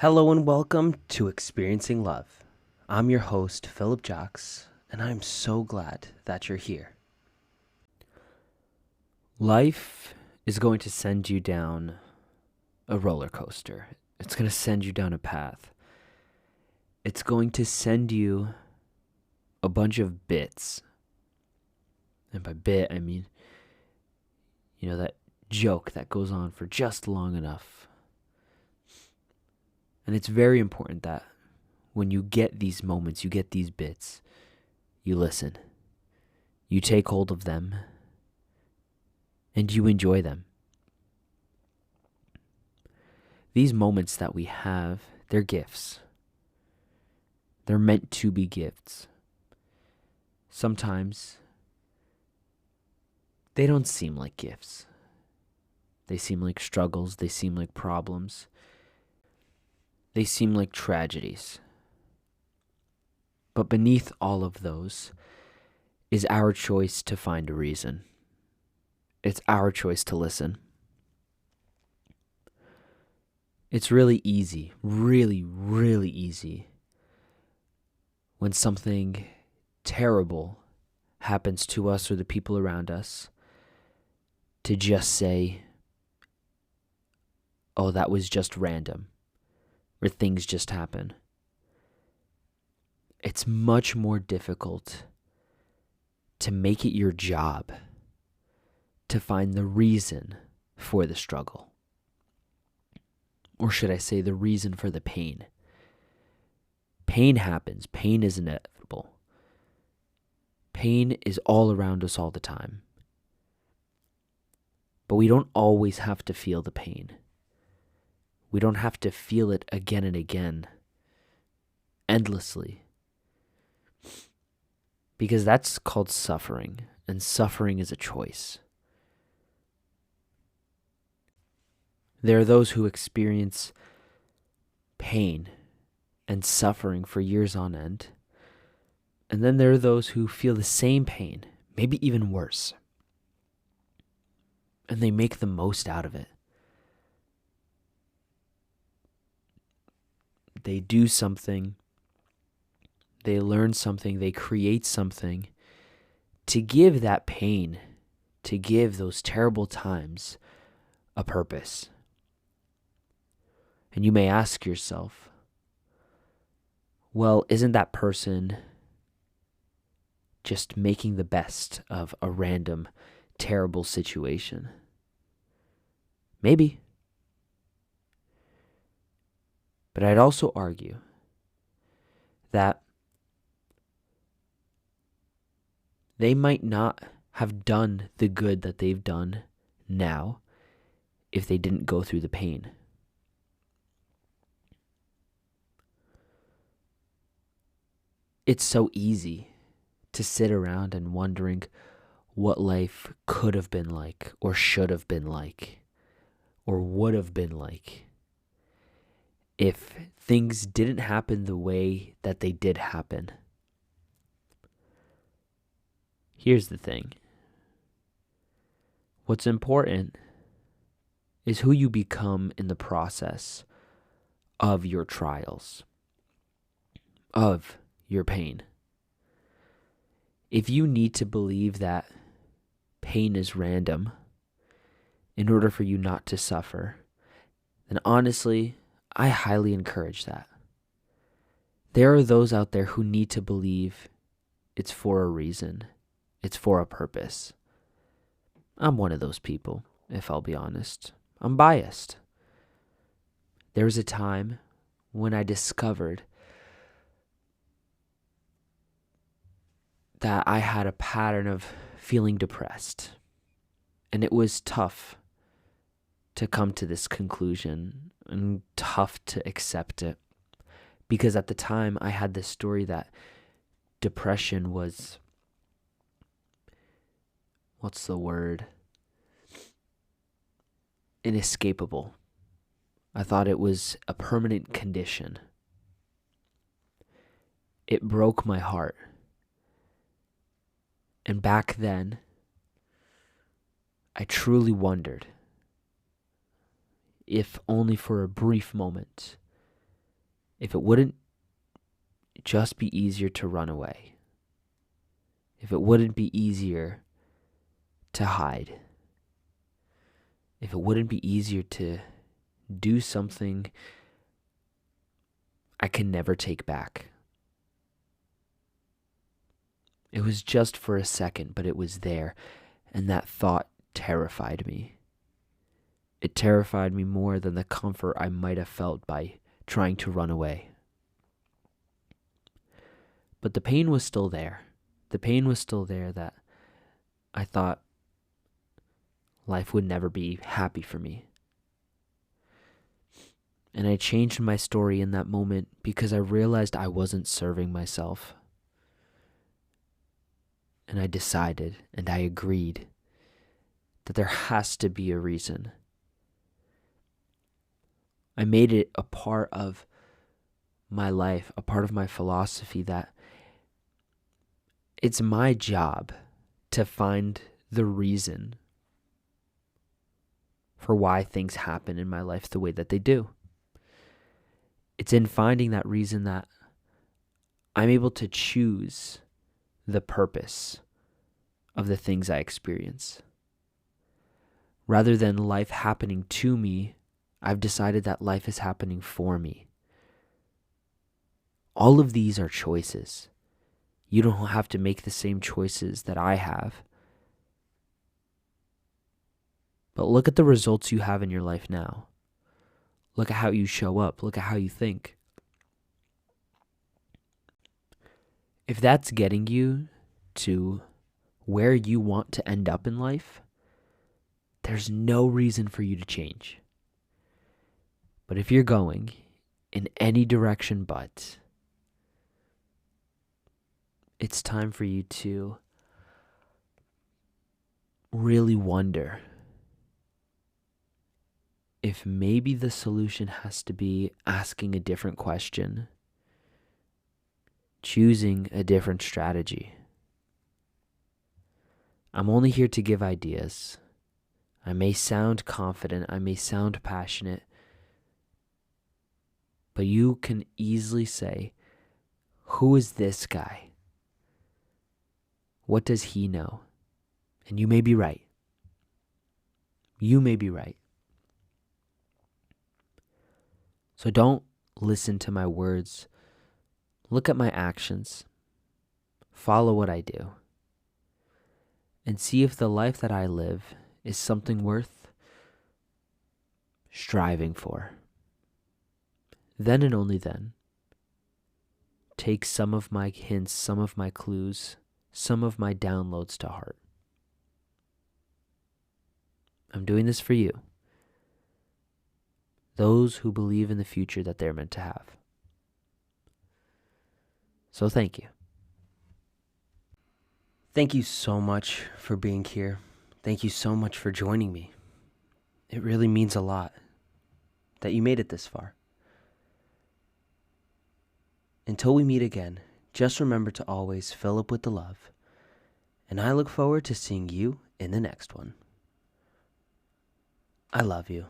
Hello and welcome to Experiencing Love. I'm your host, Philip Jocks, and I'm so glad that you're here. Life is going to send you down a roller coaster. It's going to send you down a path. It's going to send you a bunch of bits. And by bit, I mean, that joke that goes on for just long enough. And it's very important that when you get these moments, you get these bits, you listen. You take hold of them, and you enjoy them. These moments that we have, they're gifts. They're meant to be gifts. Sometimes they don't seem like gifts. They seem like struggles. They seem like problems. They seem like tragedies. But beneath all of those is our choice to find a reason. It's our choice to listen. It's really easy, really, really easy when something terrible happens to us or the people around us to just say, oh, that was just random, or things just happen. It's much more difficult to make it your job to find the reason for the struggle. Or should I say the reason for the pain? Pain happens. Pain is inevitable. Pain is all around us all the time. But we don't always have to feel the pain. We don't have to feel it again and again, endlessly. Because that's called suffering, and suffering is a choice. There are those who experience pain and suffering for years on end. And then there are those who feel the same pain, maybe even worse. And they make the most out of it. They do something, they learn something, they create something to give that pain, to give those terrible times a purpose. And you may ask yourself, well, isn't that person just making the best of a random, terrible situation? Maybe. But I'd also argue that they might not have done the good that they've done now if they didn't go through the pain. It's so easy to sit around and wondering what life could have been like, or should have been like, or would have been like if things didn't happen the way that they did happen. Here's the thing. What's important is who you become in the process of your trials, of your pain. If you need to believe that pain is random in order for you not to suffer, then honestly, I highly encourage that. There are those out there who need to believe it's for a reason, it's for a purpose. I'm one of those people, if I'll be honest. I'm biased. There was a time when I discovered that I had a pattern of feeling depressed. And it was tough to come to this conclusion and tough to accept it. Because at the time I had this story that depression was, what's the word? Inescapable. I thought it was a permanent condition. It broke my heart. And back then, I truly wondered if only for a brief moment if it wouldn't just be easier to run away, if it wouldn't be easier to hide, if it wouldn't be easier to do something I can never take back. It was just for a second, but it was there, and that thought terrified me. It terrified me more than the comfort I might have felt by trying to run away. But the pain was still there. The pain was still there that I thought life would never be happy for me. And I changed my story in that moment because I realized I wasn't serving myself. And I decided, and I agreed, that there has to be a reason. I made it a part of my life, a part of my philosophy, that it's my job to find the reason for why things happen in my life the way that they do. It's in finding that reason that I'm able to choose the purpose of the things I experience. Rather than life happening to me, I've decided that life is happening for me. All of these are choices. You don't have to make the same choices that I have. But look at the results you have in your life now. Look at how you show up. Look at how you think. If that's getting you to where you want to end up in life, there's no reason for you to change. But if you're going in any direction but, it's time for you to really wonder if maybe the solution has to be asking a different question, choosing a different strategy. I'm only here to give ideas. I may sound confident, I may sound passionate, but you can easily say, who is this guy? What does he know? And you may be right. You may be right. So don't listen to my words. Look at my actions. Follow what I do. And see if the life that I live is something worth striving for. Then and only then, take some of my hints, some of my clues, some of my downloads to heart. I'm doing this for you. Those who believe in the future that they're meant to have. So thank you. Thank you so much for being here. Thank you so much for joining me. It really means a lot that you made it this far. Until we meet again, just remember to always fill up with the love. And I look forward to seeing you in the next one. I love you.